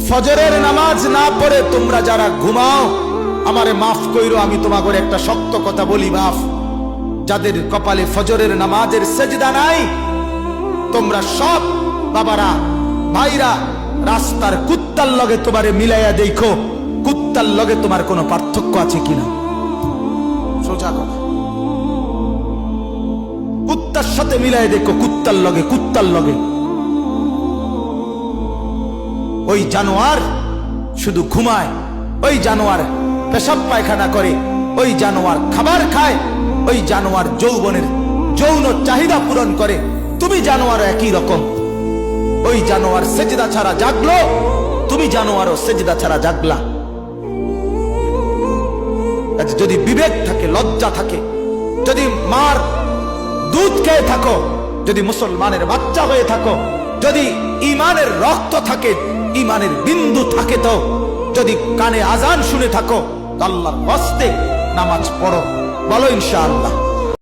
ফজরের নামাজ না পড়ে তোমরা যারা ঘুমাও, আমারে মাফ কইরো, আমি তোমাকে একটা শক্ত কথা বলি, বাপ, যাদের কপালে ফজরের নামাজের সেজদা নাই, তোমরা সব বাবারা ভাইরা রাস্তার কুত্তার লগে তোমারে মিলাইয়া দেখো, কুত্তার লগে তোমার কোনো পার্থক্য আছে কিনা। সোজা কথা, কুত্তার সাথে মিলাই দেখো, কুত্তার লগে, কুত্তার লগে। ওই জানোয়ার শুধু ঘুমায়, ওই জানোয়ার পেশাব পায়খানা করে, ওই জানোয়ার খাবার খায়, ওই জানোয়ার যৌবনের যৌন চাহিদা পূরণ করে। তুমি জানোয়ার একই রকম, ওই জানোয়ার সেজদা ছাড়া জাগলো, তুমি জানোয়ারও সেজদা ছাড়া জাগলা। যদি বিবেক থাকে, লজ্জা থাকে, যদি মার দুধ খেয়ে থাকো, যদি মুসলমানের বাচ্চা হয়ে থাকো, যদি ইমানের রক্ত থাকে, ইমানের বিন্দু থাকে, তো যদি কানে আজান শুনে থাকো, আল্লাহর হস্তে নামাজ পড়ো, বলো ইনশাআল্লাহ।